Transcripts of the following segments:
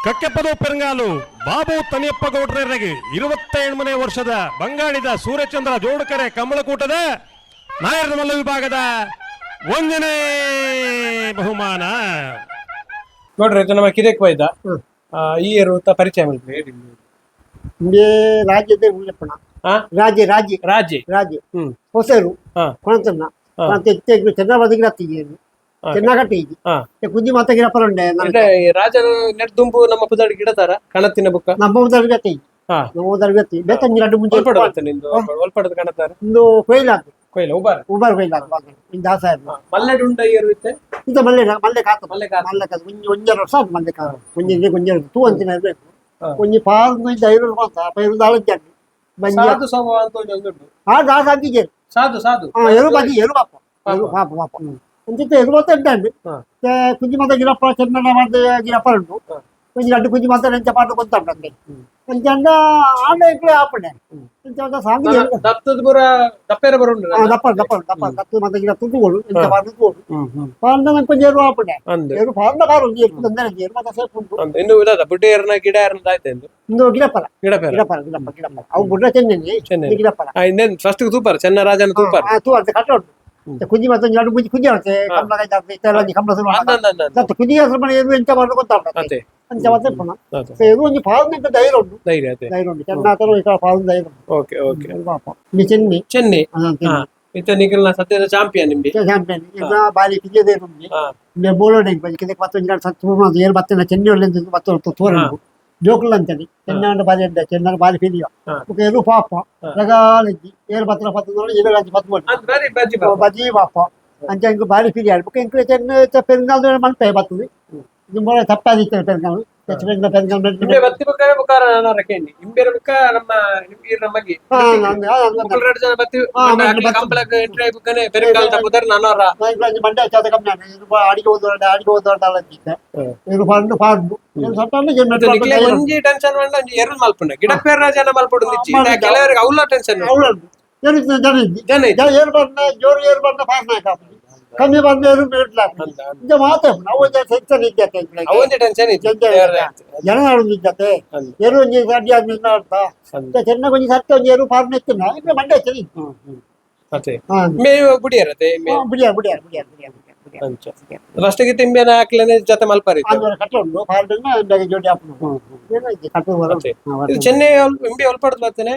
ಕಕ್ಕೆಪ್ಪದ ಪೆರಂಗಾಲು ಬಾಬು ತನಿಯಪ್ಪ ಗೌಡ್ರಿಗೆ 27ನೇ ವರ್ಷದ ಬಂಗಾಳಿದ ಸೂರ್ಯಚಂದ್ರ ಜೋಡುಕೆರೆ ಕಮಲಕೂಟದ ನಾಯರದ ಮಲ್ಲ ವಿಭಾಗದ 1ನೇ ಬಹುಮಾನ. ನೋಡ್ರಿ ಇದು ನಮ್ಮ ಕಿರಿಕ್ ವೈದ ಈ ಇರುತ್ತ ಪರಿಚಯ ಮಾಡ್ತೀವಿ. ನಿಮಗೆ ರಾಜ್ಯದ ಉಳ್ಳಪ್ಪಣ ರಾಜ್ಯ ರಾಜ್ಯ ರಾಜಿ ರಾಜ್ಯ ಹೊಸರು ಕೊಣತನ್ನ ತೆಗ್ದು ಚಂದ್ರಬಾದಿಗೆ ಹತ್ತಿಗೆ ಚೆನ್ನಾಗಟ್ಟಿಗೆ ಕುಂಜಿ ಮಾತ ಗಿರಪ್ಪರಂಡೆ ರಾಜನ ನೆಟ್ ದುಂಬು ನಮ್ಮ ಪುದಾಡಿ ಗಿಡತಾರ ಕಣತಿನ ಬುಕ್ಕ ನಮ್ಮ ಉದರ್ಗತಿ ನಮ್ಮ ಉದರ್ಗತಿ ಬೇತಂಜಿ ಎರಡು ಮುಂಚೆ ಒಲ್ಪಡದ ಕಣತಾರ ಒಂದು ಕೊಯ್ಲಾತು ಕೊಯ್ಲ ಉಬಾರ ಉಬಾರ್ ಕೊಯ್ಲಾತು ಇಂದ ದಾಸ ಮಲ್ಲೆಡ್ ಉಂಡ ಇರುತ್ತೆ ಇಂತ ಮಲ್ಲೆ ಮಲ್ಲೆ ಕಾತು ಮಲ್ಲೆ ಕಾತು ಒಂಜರ ವರ್ಷ ಮಲ್ಲೆ ಕಾತು ಒಂಜೆ ತೂ ಅಂತಿನ ಇರಬೇಕು ಒಂಜಿ ಪಾಲು ಧೈರ್ಯ ಮಾತ ಪೈರು ದಾಳಜ್ಜಿ ಸಾಧು ಸ್ವಭಾವ ಅಂತ ಒಂದು ದಾಸ ಅಂತಿಗೆ ಸಾಧು ಸಾಧು ಎರು ಬಾಜಿ ಎರು ಪಾಪ ಎರು ಪಾಪ ಪಾಪ ಅಂತಿತ್ತು ಎರು ಮಾತ ಇದ್ದಂಡು ಕುಂಜಿ ಮಾತ ಗಿರಪ್ಪ ಚೆನ್ನ ಮಾಡಿದ ಗಿರಪ್ಪ ಉಂಟು కొంచెం అడ్డు కొంచెం అంతా నుంచి పాటు కొంత ఉంటుంది కొంచెం ఆడ ఇక్కడ ఆపడే కొంచెం సాంగ్ దత్తపుర దప్పేర బరుండు దప్ప దప్ప దప్ప దత్తు మన దగ్గర తుట్టుకోడు ఇంత పాటు తోడు పాండ కొంచెం ఎరు ఆపడే ఎరు పాండ కారు ఎక్కువ అందర ఎరు మాత సేపు ఉంటుంది ಇನ್ನು ಇಲ್ಲ ಬುಡ್ಡೆ ಎರನ ಗಿಡ ಎರನ ಆಯ್ತು ಇಂದು ಗಿಡಪರ ಗಿಡಪರ ಗಿಡಪರ ಗಿಡಪರ ಗಿಡಪರ ಅವು ಬುಡ್ಡ ಚೆನ್ನಿ ಗಿಡಪರ ಇನ್ನೇನು ಫಸ್ಟ್ ತೂಪಾರ ಚೆನ್ನ ರಾಜನ ತೂಪಾರ ತೂ ಅಂತ ಕಟ್ಟೋಡು ಕುಂಜಿ ಮತ್ತೆ ಎರಡು ಕುಂಜಿ ಆಗುತ್ತೆ ಕಮ್ಮಲ ತೆಲಂಜಿ ಕಮ್ಮಲ ಸುರು ಕುಂಜಿ ಹೆಸರು ಮನೆ ಎರು ಎಂತ ಮಾಡಿ ಗೊತ್ತಾಗ್ತದೆ ಅಂಚ ಮತ್ತೆ ಪುನಃ ಎರು ಒಂಜಿ ಪಾಲ್ನ ಧೈರ್ಯ ಉಂಟು ಧೈರ್ಯ ಉಂಟು ಚೆನ್ನ ఇక్కడ ಪಾಲ್ ಧೈರ್ಯ ಓಕೆ ಓಕೆ ಪಾಪ మీ చెన్ని చెన్ని ఇత నికల్న సత్యన ಚಾಂಪಿಯನ್ ನಿಂಬಿ ಚಾಂಪಿಯನ್ ಈಗ ಬಾಲಿ ಕಿಜೆದೆ ನುಂಬಿ ನೆ ಬೋಲೋಡೆ ಬಜಿಕೆ ಮತ್ತೊಂದು ಸತ್ತು ಏರ್ ಬತ್ತನ ಚೆನ್ನಿ ಒಳ್ಳೆ ಮತ್ತೊಂದು ತೋರನು ಜೋಕುಲ್ ಅಂತೇಳಿ ಚೆನ್ನ ಬಾಲಿ ಅಡ್ಡ ಚೆನ್ನ ಬಾಲಿ ಫಿಲಿಯೋ ಏರು ಪಾಪ ರಗಾಲಜ್ಜಿ ಏರ್ ಬತ್ತನ ಪತ್ತದೊಳಗೆ ಏರಾಜಿ ಪತ್ತು ಬಜಿ ಪಾಪ ಅಂಚ ಇಂಕ ಬಾಲಿ ಫಿಲಿಯೋ ಬುಕ ಇಂಕ ಚೆನ್ನ ಪೆರಂಗಾಲ ಮಲ್ಪೆ ಬತ್ತದು ಇದು ಮೊಳೆ ತಪ್ಪಾದಿತ್ತು ಪೆರಂಗಾಲ ಚಚ್ಚಪೆಂಗ ಪೆರಂಗಾಲ ನಿಂಬೆ ಬತ್ತಿ ಬುಕಾರ ಬುಕಾರ ನಾನು ರಕೆಂಡಿ ನಿಂಬೆರ ಬುಕ ನಮ್ಮ ನಿಂಬೀರ ನಮಗೆ ಮುಕುಲ್ ಜನ ಬತ್ತಿ ಕಂಪಲಕ ಎಂಟ್ರಿ ಬುಕನೆ ಪೆರಂಗಾಲ ತಪ್ಪುದರ ನಾನರ ಮಂಡ್ಯ ಚಾತ ಕಮ್ಮಿ ಅಡಿಗೆ ಹೋದೋಡ ಅಲ್ಲದಿದ್ದೆ ಇವರು ಫಂಡ್ ಫಂಡ್ ಏನು ಸಟ್ಟಲ್ಲ ನಿಕ್ಲೆ ಒಂಜಿ ಟೆನ್ಷನ್ ಮಂಡ ಒಂಜಿ ಎರಡು ಮಲ್ಪುಂಡ ಗಿಡಪೇರ ರಾಜನ ಮಲ್ಪೊಡು ನಿಚ್ಚಿ ಕೆಲವರಿಗೆ ಅವಲ ಟೆನ್ಷನ್ ಜನ ಏರು ಬಂದ ಜೋರು ಏರು ಬಂದ ಫಾಸ್ಟ್ ನಾಯಕ ಕಮ್ಮಿ ಬಂದ ಏರು ಬಿಡ್ಲ ಇಂದ ಮಾತೆ ನಾವು ಟೆನ್ಷನ್ ಇದ್ದತೆ ಅವೊಂದು ಟೆನ್ಷನ್ ಇದ್ದೆ ಜನ ಆಡುದಿದ್ದತೆ ಏರು ಒಂಜಿ ಸಡ್ಡಿ ಆದ್ಮೇಲೆ ಆಡ್ತಾ ಚೆನ್ನ ಕೊಂಚ ಸತ್ತ ಒಂಜಿ ಏರು ಫಾರ್ಮ್ ಎತ್ತಿನ ಈಗ ಮಂಡ್ಯ ಚೆನ್ನಿ ಮತ್ತೆ ಮೇ ಬುಡಿಯರತೆ ಬಿಡಿಯಾರ ಬಿಡಿಯಾರ ಬಿಡಿಯಾರ ಬಿಡಿಯಾರ ಫಸ್ಟಿಗೆ ತಿಂಬೇನ ಹಾಕ್ಲೇನೆ ಜೊತೆ ಮಲ್ಪರಿ ಕಟ್ಟೋಡು ಫಾರ್ಮ್ ಜೋಡಿ ಹಾಕೊಂಡು ಇದು ಚೆನ್ನೈ ಎಂಬಿ ಹೊಲ್ಪಡ್ದು ಬರ್ತೇನೆ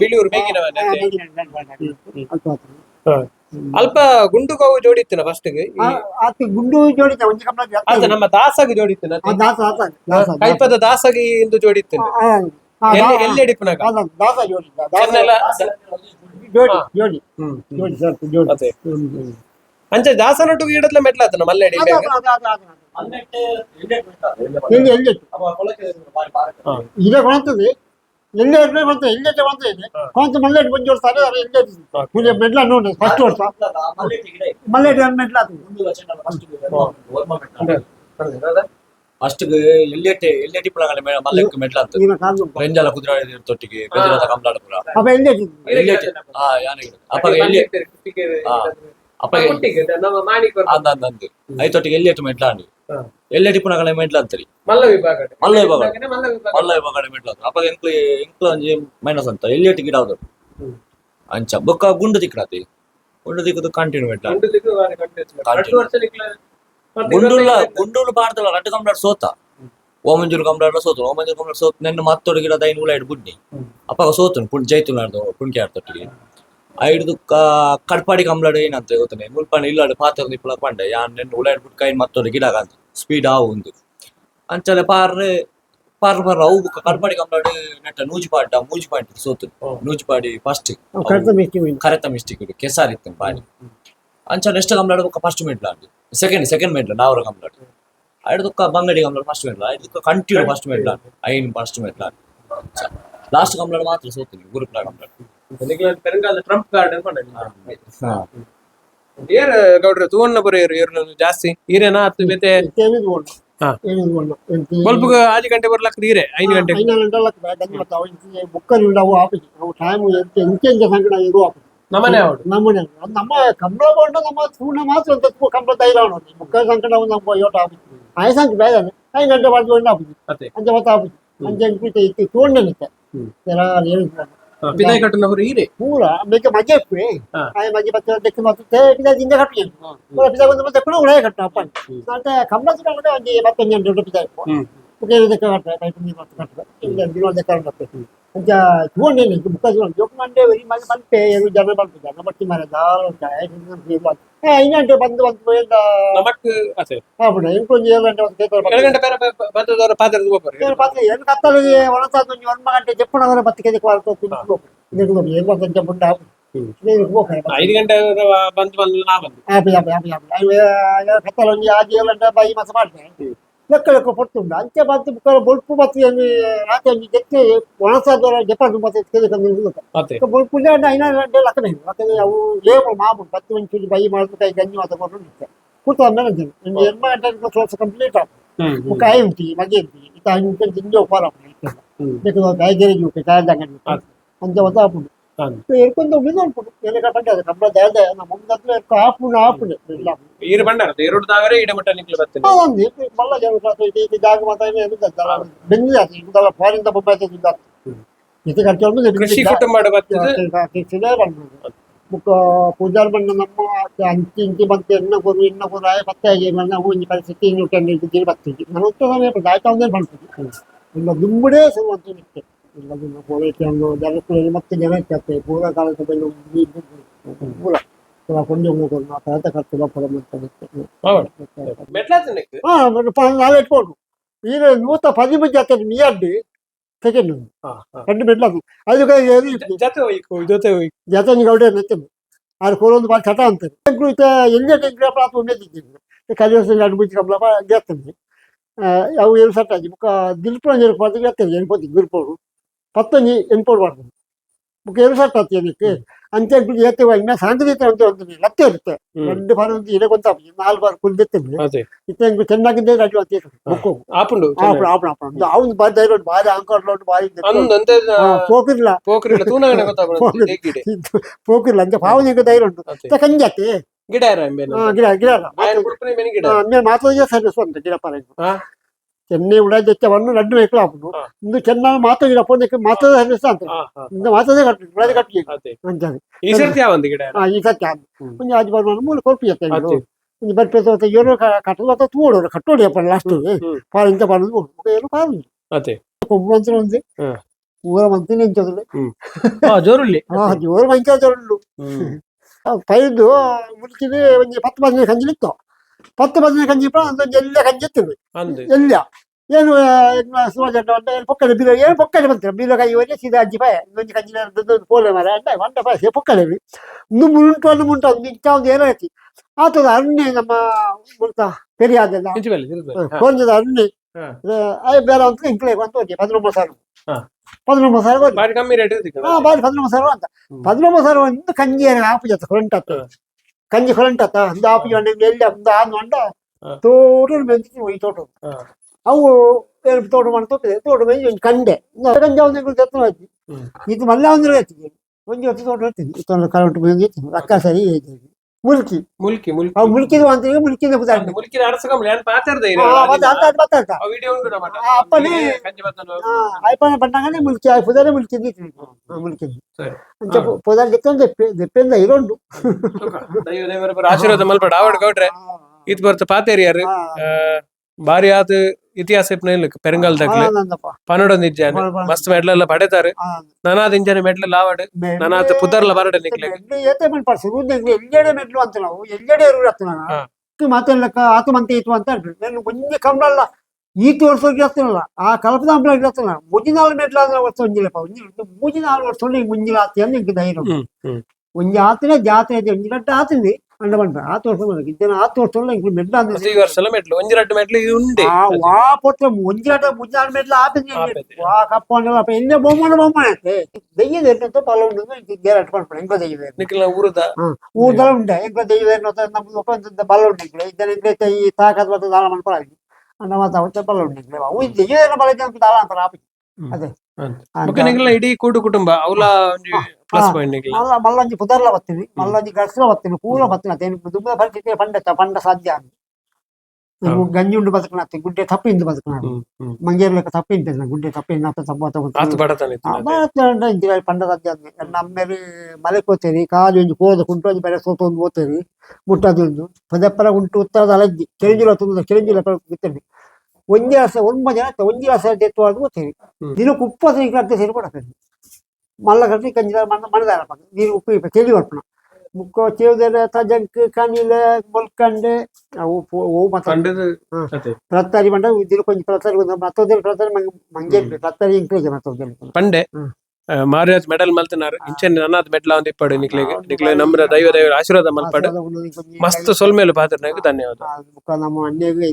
ಬಿಳಿಯೂರು ಅಲ್ಪ ಗುಂಡು ಗೋವು ಜೋಡಿತ್ತಿನ ಫಸ್ಟ್ಗೆ ಗುಂಡು ಜೋಡಿತ ಒಂಜಿ ಕಮ್ಮಲ ಅದು ನಮ್ಮ ದಾಸಗೆ ಜೋಡಿತ್ತಿನ ಕೈಪದ ದಾಸಗೆ ಇಂದು ಜೋಡಿತ್ತಿನ ಎಲ್ಲಿ ಎಡಿಪುನಾಗ ದಾಸ ಜೋಡಿ ಜೋಡಿ ಅಂಚೆ ದಾಸನೊಟ್ಟಿಗೆ ಇಡತ್ಲ ಮೆಟ್ಲಾತನ ಮಲ್ಲೆಡಿ ಇದೇ ಕೊಳ್ತದೆ ಎಲ್ಲೇ ಬಂತು ಎಲ್ಲೇ ಬಂತು ಇದೆ ಕೊಂತ ಮಲ್ಲೆಡ್ ಬಂದು ಜೋಡ್ತಾರೆ ಎಲ್ಲೇ ಮೆಡ್ಲ ನೋಡಿ ಫಸ್ಟ್ ವರ್ಷ ಮಲ್ಲೆಡ್ ಮೆಡ್ಲ ಅಷ್ಟಕ್ಕೆ ಎಲ್ಲೆಟಿ ಪುಳಗಲ ಮಲ್ಲಕ್ಕೆ ಮೆಟ್ಲಾಂತ ರೆಂಜಾಲ ಕುದುರಾಡಿ ತೊಟ್ಟಿಗೆ ಗಜರಾದ ಕಂಬಳಾಡಪುರ ಅಪ್ಪ ಎಲ್ಲೆಟಿ ಅಪ್ಪ ಐ ತೊಟ್ಟಿಗೆ ಎಲ್ಲೆಟ್ಟು ಮೆಟ್ಲಾಂಡು ಎಲ್ಲೆಟಿ ಪುಣಗಲ ಮೆಟ್ಲಾಂತರಿ ಮಲ್ಲ ವಿಭಾಗ ಮೆಟ್ಲಾಂತ ಅಪ್ಪ ಎಂಕ್ಲು ಒಂಜಿ ಮೈನಸ್ ಅಂತ ಎಲ್ಲೆಟಿ ಗಿಡ ಹೌದು ಅಂಚ ಬೊಕ್ಕ ಗುಂಡು ತಿಕ್ಕರಾತಿ ಗುಂಡು ತಿಕ್ಕದು ಕಂಟಿನ್ಯೂ ಮೆಟ್ಲ ಗುಂಡುಲು ಪಾಡ್ದಲ್ಲ ರಡ್ಡು ಕಂಬಳಾಡ್ ಸೋತ ಓಮಂಜೂರು ಕಂಬಳಾಡ್ಲ ಸೋತು ನೆನ್ನ ಮತ್ತೊಡು ಗಿಡ ದೈನ್ ಉಲಾಯ್ಡ್ ಬುಡ್ನಿ ಅಪ್ಪ ಸೋತು ಜೈತುನಾಡ್ದು ಪುಣ್ಕಿ ಆಡ್ತೊಟ್ಟಿಗೆ ಐದು ಕಡ್ಪಾಡಿ ಕಂಬಳಾಡು ಏನಂತ ಗೊತ್ತಾನೆ ಮುಲ್ಪಣ್ಣ ಇಲ್ಲಾಡು ಪಾತ್ರ ನಿಪ್ಪಳ ಪಂಡ ಯಾನ್ ನೆನ್ನ ಉಲಾಯ್ಡ್ ಬುಡ್ ಕೈ ಮತ್ತೊಡು ಗಿಡ ಕಾಂತ ಸ್ಪೀಡ್ ಆವು ಒಂದು ಅಂಚಲೆ ಪಾರ್ರೆ ಅವು ಕಡ್ಪಾಡಿ ಕಂಬಳಾಡು ನೆಟ್ಟ ಮೂಜಿ ಪಾಯಿಂಟ್ ಸೋತು ನೂಜಿಪಾಡಿ ಫಸ್ಟ್ ಕರೆತ ಮಿಸ್ಟೇಕ್ ಕೆಸಾರಿತ್ತು ಪಾಡಿ ಅಂಚಲೆ ಎಷ್ಟು ಕಂಬಳಾಡು ಫಸ್ಟ್ ಮೆಟ್ಲಾಂಡು ಸೆಕೆಂಡ್ ಮೆಟ್ಲ ನಾವರ ಕಂಬಳಾಡು ಐದಕ್ಕ ಬಂಗಡಿ ಕಂಬಳಾಡು ಫಸ್ಟ್ ಮೆಟ್ಲ ಐದಕ್ಕ ಕಂಟಿನ್ಯೂ ಫಸ್ಟ್ ಮೆಟ್ಲಾಂಡು ಐನ್ ಫಸ್ಟ್ ಮೆಟ್ಲಾಂಡು ಲಾಸ್ಟ್ ಕಂಬಳಾಡು ಮಾತ್ರ ಸೋತೀನಿ ಗುರುಪ್ಲ ಕಂಬಳಾಡು ಪೆರಂಗಾಲ ಟ್ರಂಪ್ ಗಾರ್ಡನ್ ಏರ್ ಗೌಡ್ರ ತೂವಣ್ಣ ಬರೋ ಏರು ಜಾಸ್ತಿ ಈರೇನಾ ಹತ್ತು ಬೇತೆ ಸ್ವಲ್ಪ ಆಜು ಗಂಟೆ ಬರ್ಲಕ್ಕ ಈರೆ 5 ಗಂಟೆ ಬುಕ್ಕಲ್ಲಿ ನಾವು ಆಫೀಸ್ ನಾವು ಟೈಮ್ ಎಂಚೆಂಚ ಸಂಕಟ ಇರುವ ನಮ್ಮನೆ ನಮ್ಮ ಕಂಬಳ ಕೊಂಡು ನಮ್ಮ ಸೂಣ ಮಾತ್ರ ಕಂಬಳ ಧೈರ್ಯ ಬುಕ್ಕ ಸಂಕಟ ನಮ್ಮ ಯೋಟ ಆಫೀಸ್ ಆಯ ಸಂಖ್ಯೆ ಬೇಡ 5 ಗಂಟೆ ಬಂದು ಒಂದು ಆಪುಜಿ ಅದೇ ಅಂಚೆ ಮತ್ತೆ ಆಪುಜಿ ಅಂಚೆ ಅಂದ್ಬಿಟ್ಟು ಇತ್ತು ತೋಂಡನಿತ್ತೆ ಪಿದಾಯಿ ಕಟ್ಟನವರು ಈರೆ ಪೂರ ಬೇಕೆ ಮಜೆ ಇಪ್ಪೆ ಹಾ. ಆಯ್ ಮಜೆ ಮತ್ತೆ ಲೆಕ್ಕ ಮತ್ತೆ ಪಿದಾ ದಿಂದ ಕಟ್ಟಿ ಪೂರ ಪಿದಾ ಬಂದು ಮತ್ತೆ ಕೂಡ ಉಳಾಯ ಕಟ್ಟ ಅಪ್ಪ ಮತ್ತೆ ಕಂಬಳ ಸುಡ ಅಂದ್ರೆ ಒಂದು 25 ದೊಡ್ಡ ಪಿದಾ ಇಪ್ಪು ಪುಕೇರು ದಕ್ಕ ಕಟ್ಟ ಟೈಪ್ ನೀರು ಮತ್ತೆ ಕಟ್ಟ ಇಲ್ಲ ದಿನ ದಕ್ಕ ಕಟ್ಟ ಅಂಚ ತೋಂಡನಿ ಬುಕ್ಕ ಜೋಕ್ ಮಂಡೆ ವೆರಿ ಮನೆ ಬಂತೆ ಏನು ಜನ ಬಂತು ಜನ ಬಟ್ಟಿ ಮಾರ ದಾಲ್ ಚಾಯ್ ಇನ್ನಂಟೆ ಬಂದು ಬಂದು ನಮಕ್ ಅದೇ ಹಾಬಿಡ ಇಂಕೊಂದು 7 ಗಂಟೆ ಒಂದು ಕೇತರ ಕೆಳಗಂಟೆ ಬೇರೆ ಬಂದದವರ ಪಾತ್ರದ ಹೋಗ್ಬಾರ ಏನು ಕತ್ತಲಿಗೆ ಒಣಸಾದ ಒಂದು 1 ಗಂಟೆ ಜಪ್ಪಣವರ ಬತ್ತಿಗೆ ಕ್ವಾರ್ಟೋ ತಿನ್ಬೇಕು ಇದಕ್ಕೆ ಏನು ಬಂದ ಮುಂಡ ಇದಕ್ಕೆ ಹೋಗ್ತಾರೆ 5 ಗಂಟೆ ಬಂದು ನಾ ಬಂದು ಆಪಿ ಆಪಿ ಆಪಿ ಆಪಿ ಕತ್ತಲ ಒಂದು 7 ಗಂಟೆ ಬಾಯಿ ಮಾಸ ಮಾಡ್ತೇನೆ ಲೆಕ್ಕ ಲೆಕ್ಕ ಪೊಟ್ಟುಂಡು ಅಂಚೆ ಬಂದು ಬುಕ್ಕರ ಬೊಲ್ಪು ಬತ್ತಿ ರಾತ್ರಿ ಒಂದು ಜೆತ್ತೆ ಒಣಸಾದವರ ಜಪ್ಪಣ ಮತ್ತೆ ಕೇಳಿಕೊಂಡು ಅದೇ ಬೊಲ್ಪು ಐನಾ ಗಂಟೆ ಲೆಕ್ಕ ಬೇಕು ಯಾಕಂದ್ರೆ ಅವು ಏಳು ಮಾಮು ಬತ್ತಿ ಒಂಚೂರು ಬೈ ಮಾಡಿದ್ರು ಕೈ ಗಂಜಿ ಮಾತ ಕೊಟ್ಟು ಕೂತ ಮೇಲೆ ಒಂದು 2 ಗಂಟೆ ಕ್ಲಾಸ್ ಕಂಪ್ಲೀಟ್ ಆಗ್ತದೆ ಮುಖ ಉಂಟಿ ಮಗೆ ಉಂಟಿ ಇತ್ತ ಐದು ತಿಂಡಿ ಉಪಾರ ಬೇಕು ಕಾಯ್ಗೆರೆ ಜೂಕೆ ಕಾಯ್ದಂಗ ಅಂಚೆ ಒಂದು ಆಪುಂಡು ಎರ್ಕೊಂಡು ಬಿದ್ದು ಅನ್ಕೊಂಡು ಎಲ್ಲಿ ಪಂಡ ಕಂಬಳ ದಾದ ನಮ್ಮ ಮುಂದತ್ರ ಆಪುಂಡು ಇಲ್ಲ ಈರು ಬಂಡಾರ ಎರಡು ತಾವರೆ ಇಡ ಮಟ್ಟ ನಿಕ್ಲು ಬರ್ತೇನೆ ಅದಂದಿ ಮಲ್ಲ ಇದು ಜಾಗ ಮಾತಾಡಿ ಬೆಂದಿದೆ ಇಂದಲ್ಲ ಫಾರಿನ್ ಬೊಬ್ಬಾಯ್ತು ಇದು ಕಟ್ಟಿ ಕೃಷಿ ಕುಟುಂಬ ಬರ್ತದೆ ಮುಖ ಪೂಜಾರ್ ಬಣ್ಣ ನಮ್ಮ ಅಂಚಿ ಇಂಚಿ ಬಂತು ಎನ್ನ ಕೊರು ಆಯ ಪತ್ತೆ ಆಗಿ ನಾವು ಇಂಚಿ ಪರಿಸ್ಥಿತಿ ಇನ್ನು ಟೆಂಡಿ ಬರ್ತೀವಿ ನಾನು ಉತ್ತಮ ದಾಯ್ತಾ ಒಂದೇ ಬಣ್ತೀವಿ ಇಲ್ಲ ದುಂಬುಡೇ ಸುರುವಂತ ನಿಕ್ಕೆ ಇಲ್ಲ ಪೂರೈಕೆ ಒಂದು ಜನಕ್ಕೆ ಮತ್ತೆ ಜನ ಇರ್ತದೆ ಪೂರ ಕಾಲದ ಬೆಲೆ ಪೂರ ಕೊಂಡೆ ಹೋಗೋದು ಆ ಪ್ರಯತ್ನ ಖರ್ಚು ಬಪ್ಪರ ಮಾಡ್ತಾರೆ ನಾವೇ ಇಟ್ಕೊಂಡು ಈಗ 110 ಜಾತಿ ಮೀಯಡ್ಡಿ ಸೆಕೆಂಡ್ రెండు మెట్లకు అది జత గౌడే నచ్చింది అది కూరంది బాగా చట అంటారు అయితే ఎన్ని టెంకుల ప్రాంతం ఉండేది కలిసి అడుగుచ్చి కమలా చేస్తుంది అవి ఏం సట్ అది ఒక దిల్పురం జరిగిపోతే చేస్తుంది వెళ్ళిపోతుంది గిరిపోడు పత్తని ఎన్నిపోడు పడుతుంది ఒక ఏం సట్ అది నీకు ಅಂಚೆ ಏತೆ ಇನ್ನ ಸಾಂದ್ರತೆ ಅಂತ ಒಂದು ಲತ್ತೆ ಇರುತ್ತೆ 2 ಬಾರಿ ಒಂದು ಇಡೆ ಕೊಂತ 4 ಬಾರಿ ಕುಲ್ದೆತ್ತಿಲ್ಲ ಇತ್ತೆ ಚೆನ್ನಾಗಿದ್ದೆ ರಾಜು ಅಂತ ಬುಕ್ಕು ಆಪುಂಡು ಆಪುಂಡು ಅವನು ಬಾರಿ ಧೈರ್ಯ ಬಾರಿ ಅಂಕರ್ಲೋಡ್ ಬಾರಿ ಪೋಕಿರ್ಲ ತೂನಗನೆ ಗೊತ್ತಾಗ್ಬಿಡುತ್ತೆ ಪೋಕಿರ್ಲ ಅಂತ ಪಾವನಿಗೆ ಧೈರ್ಯ ಉಂಟು ಕಂಜಾತಿ ಗಿಡ ಮಾತಾಡಿಗೆ ಸರ್ವಿಸ್ ಅಂತ ಗಿಡ ಪರ ಚೆನ್ನೈ ಉಡಾಜವನ್ನು 2 ಮೇಕಲು ಆಪುಂಡು ಇಂದು ಚೆನ್ನಾಗಿ ಮಾತಾಡಿರ ಪೋದಕ್ಕೆ ಮಾತಾಡ ಸರ್ವಿಸ್ ಅಂತ ಇಂದು ಮಾತಾಡೇ ಕಟ್ಟಿ ಉಡಾದ ಕಟ್ಟಿ ಅಂತಾನೆ ಈ ಸರ್ತಿ ಯಾವಂದು ಗಿಡ ಈ ಸರ್ತಿ ಒಂದು ಆಜು ಬರ್ಮಾನ ಮೂಲ ಕೊರ್ಪಿ ಅತ್ತೆ ಒಂದು ಬರ್ಪೇತ ಏನೋ ಕಟ್ಟುವ ತೂಡೋರು ಕಟ್ಟೋಡಿ ಅಪ್ಪ ಲಾಸ್ಟ್ ಪಾರ ಇಂತ ಬರೋದು ಏನು ಪಾರು ಅದೇ ಕೊಬ್ಬಂತರ ఉంది ಊರ ಮಂತ್ರಿ ನಿಂತದು ಜೋರುಳ್ಳಿ ಜೋರು ಮಂಚ ಜೋರುಳ್ಳು ಪೈದು ಮುಲ್ಕಿಗೆ ಒಂದು 10 ಕಂಜಿಲಿತ್ತು 10 ಕಂಜಿ ಒಂದು ಎಲ್ಲ ಕಂಜಿತ್ತು ಎಲ್ಲ ಏನು ಸುಮಾರು ಅಂತ ಪೊಕ್ಕಡೆ ಬೀರ ಏನು ಪೊಕ್ಕಡೆ ಬಂತಾರೆ ಬೀರ ಕೈ ಹೋಗಿ ಸೀದಾ ಅಜ್ಜಿ ಪಾಯ ಇನ್ನೊಂದು ಕಂಜಿನ ಪೋಲೆ ಮರ ಅಂತ ಒಂಟ ಪಾಯ ಪೊಕ್ಕಡೆ ಒಂದು ಮುಂಟು ಒಂದು ಇಂಚ ಒಂದು ಏನೋ ಐತಿ ಆತದ ಅಣ್ಣೆ ನಮ್ಮ ಮುಳ್ತಾ ಪೆರಿಯಾದೆಲ್ಲ ಕೊಂಜದ ಅಣ್ಣೆ ಬೇರೆ ಅಂತ ಇಂಕ್ಲೆ ಅಂತ ಹೋಗಿ 19 ಸಾವಿರ ಬಾರಿ ಕಮ್ಮಿ ರೇಟ್ ಬಾರಿ 19 ಸಾವಿರ ಅಂತ 19 ಸಾವಿರ ಒಂದು ಕಂಜಿ ಆಪು ಜೊತೆ ಹೊರಂಟತ್ತ ಕಂಜಿ ಹೊರಂಟತ್ತ ಒಂದು ಆಪು ಜೊಂಡೆ ಎಲ್ಲಿ ಒಂದು ಆಂಡ ತೋಟ ಮೆಂತಿ ಹೋಗಿ ತೋಟ ಅವು ತೋಟ ಮಾಡಿ ತೋಟ ಮೇಲೆ ಒಂದು ಕಂಡೆ ಗಂಜ ಒಂದು ಜೊತೆ ಹೋಯ್ತು ಇದು ಮಲ್ಲ ಒಂದು ಹೇಳ್ತಿದ್ದೆ ಒಂದು ಹೊತ್ತು ತೋಟ ಹೇಳ್ತೀನಿ ಇತ್ತೊಂದು ಕರೆಂಟ್ ಬಂದು ಅಕ್ಕ ಸರಿ ಮುಲ್ಕಿ ಮುಲ್ಕಿದ ಅಂತ ಮುಲ್ಕಿದ ಅಪ್ಪನೇ ಅಯ್ಯಪ್ಪನ ಬಂಡಂಗಾನೆ ಮುಲ್ಕಿ ಪುದಾರೆ ಮುಲ್ಕಿಂది ಮುಲ್ಕಿಂది ಅಂಚೆ ಪುದಾರ ದೆಪ್ಪೆಂದ ಇರೋಂಡು ಆಶೀರ್ವಾದ ಮಲ್ಪಡ ಆವಡ್ ಗೌಡ್ರೆ ಇದು ಬರ್ತ ಪಾತೇರಿಯಾರು ಬಾರಿ ಆತ ಇತಿಹಾಸ ಪೆರಂಗಾಲದಾಗ್ಲಿ ಪನ್ನಡ ನಿಜ್ಜಾನೆ ಮಸ್ತ್ ಮೆಡ್ಲೆಲ್ಲ ಪಡೆತಾರೆ ನನಾದ ಇಂಜನೆ ಮೆಡ್ಲೆಲ್ಲ ಆವಡ್ ನನಾತ ಪುದರ್ಲ ಬರಡೆ ನಿಕ್ಲೆ ಏತೆ ಮನ್ ಪರ್ಸು ಎಲ್ಲೆಡೆ ಮೆಡ್ಲು ಅಂತ ನಾವು ಎಲ್ಲೆಡೆ ಇರು ಮಾತೆಲ್ಲಕ ಆತು ಮಂತೆ ಇತ್ತು ಅಂತ ಹೇಳ್ಬಿಟ್ಟು ನಾನು ಮುಂಜೆ ಕಂಬಳಲ್ಲ ಈತು ವರ್ಷಕ್ಕೆ ಇರ್ತೀನಲ್ಲ ಆ ಕಲ್ಪದ ಹಂಬಳ ಇರ್ತಾನ ಮುಂಜಿನಾಳು ಮೆಡ್ಲ ಅಂದ್ರೆ ವರ್ಷ ಒಂಜಿಲ್ಲಪ್ಪ ಮುಂಜಿನಾಳು ವರ್ಷ ಮುಂಜಿಲ ಆತಿ ಅಂದ್ರೆ ಇಂಕ ಧೈರ್ಯ ಒಂಜಿ ಆತನೇ ಜಾತ್ರೆ ಒಂಜಿರಟ್ಟು ಆತಿಂది ಅಂಡಬಂಡ ಆ ತೋರ್ಸ ಇದ್ದೇನೆ ಆ ತೋರ್ಸಲ್ಲ ಇಂಕ ಮೆಡ್ಲ ಅಂದ್ರೆ ಈ ವರ್ಷ ಮೆಡ್ಲು ಒಂಜಿರಟ್ಟು ಮೆಡ್ಲು ಉಂಡೆ ವಾ ಪೊತ್ರ ಒಂಜಿರಟ್ಟು ಮುಂಜಾನೆ ಮೆಡ್ಲ ಆಪಿಂది ವಾ ಕಪ್ಪಂಡಲ್ಲ ಎಣ್ಣೆ ಬೊಮ್ಮನೆ ಅಂತೆ ದೆಯ್ಯದ ಏನಂತ ಬಲ ಉಂಡು ಗೇರಟ್ ಮಾಡ್ಕೊಂಡು ಎಂಕ ದೆಯ್ಯದ ನಿಖಿಲ ಊರ್ದಲ್ಲ ಉಂಡೆ ಎಂಕ ದೆಯ್ಯದ ನಮ್ದು ಒಪ್ಪಂದ ಬಲ ಉಂಡೆ ಇದನ್ನ ಈ ತಾಕತ್ ಮತ್ತು ದಾಳ ಮಾಡ್ಕೊಳ್ಳಿ ಅನ್ನ ಮಾತಾಡ್ತಾ ಬಲ ಉಂಡೆ ಅವು ದೆಯ್ಯದ ಬಲ ಅಂತ ದಾಳ ಅಂತಾರೆ ಆಪಿ ಅದೇ ಇಡೀ ಕೂಡು ಕುಟುಂಬ ಅವಲ ಪ್ಲಸ್ ಪಾಯಿಂಟ್ ಮಲ್ಲೊಂಜಿ ಪುದರ್ಲ ಬರ್ತೀನಿ ಮಲ್ಲೊಂಜಿ ಗರ್ಸ್ಲ ಬರ್ತೀನಿ ಪೂರ ಬರ್ತೀನಿ ಅದೇನು ದುಂಬ ಪರಿಸ್ಥಿತಿ ಪಂಡ ಸಾಧ್ಯ ಗಂಜಿ ಉಂಡು ಬದುಕನಾಗ್ತದೆ ಗುಡ್ಡೆ ತಪ್ಪಿಂದು ಬದುಕನಾಡು ಮಂಗೇರ್ಲಕ್ಕ ತಪ್ಪಿಂತ ಗುಡ್ಡೆ ತಪ್ಪಿನ ಆತು ಬಡತನ ಇತ್ತು ಪಂಡ ನಮ್ಮೇಲೆ ಮಲೆ ಕೋತೇರಿ ಕಾಲು ಒಂಜಿ ಕೋದ ಕುಂಟು ಒಂಜಿ ಬೆಳೆ ಸೋತ ಒಂದು ಓತೇರಿ ಮುಟ್ಟದೊಂದು ಪದಪ್ಪರ ಉಂಟು ಉತ್ತರದ ಅಲಜ್ಜಿ ಕೆಳಂಜಿಲ ತುಂಬ ಕೆಳಂಜಿಲ ಬಿತ್ತೇರಿ ಒಂಜಿ ವರ್ಷ ಒಂಬತ್ತು ಜನ ಒಂಜಿ ವರ್ಷ ಎತ್ತುವಾದ ಓತೇರಿ ದಿನಕ್ಕೆ 20 ಗಂಟೆ ಸೇರಿ ಕೊಡಕೇರಿ ಮಲ್ಲ ಕಟ್ಟಿ ಕಂಜಿಲ ಮಣದಾರ ನೀರು ಉಪ್ಪು ಚೆಲ್ಲಿ ಬರ್ಪಣ ಮುಕ್ಕ ಚೇವದೆಲೆ ತಜಂಕ್ ಕನಿಲೆ ಮೊಲ್ಕಂಡೆ ಅವು ಪ್ರತ್ತಾರಿ ಬಂಡ ದಿನ ಕೊಂಚ ಪ್ರತ್ತಾರಿ ಮತ್ತೊಂದು ಪ್ರತ್ತಾರಿ ಮಂಗೆ ಪ್ರತ್ತಾರಿ ಇಂಕ್ಲೇಜ್ ಮತ್ತೊಂದು ಪಂಡೆ ಮಾರಿಯಾಜ್ ಮೆಡಲ್ ಮಲ್ತನಾರು ಇಂಚೆನ್ ನನ್ನಾದ ಮೆಡ್ಲ ಒಂದು ಇಪ್ಪಡು ನಿಕ್ಲೆಗೆ ನಮ್ರ ದೈವ ಆಶೀರ್ವಾದ ಮಲ್ಪಡು ಮಸ್ತ್ ಸೊಲ್ಮೇಲು ಪಾತ್ರನಾಗ ಧನ್ಯವಾದ ಮುಕ್ಕ ನಮ್ಮ ಅಣ್ಣಗೆ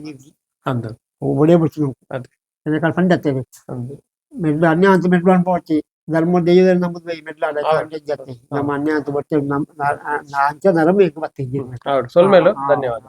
ಅಂದ ಒಡೆ ಬಿಡ್ತೀವಿ ಅದೇ ಪಂಡತ್ತೇವೆ ಮೆಡ್ಲು ಅನ್ಯ ಅಂತ ಮೆಡ್ಲು ಅನ್ಪೋಚಿ ಧರ್ಮ ದೈವ ನಮ್ಮದು ಮೆಡ್ಲಾಡ ನಮ್ಮ ಅನ್ಯ ಅಂತ ಬರ್ತೇವೆ ಅಂಚ ನರಮೇಕ ಬರ್ತಿದ್ದೀವಿ ಹೌದು ಸೊಲ್ಮೇಲು ಧನ್ಯವಾದ.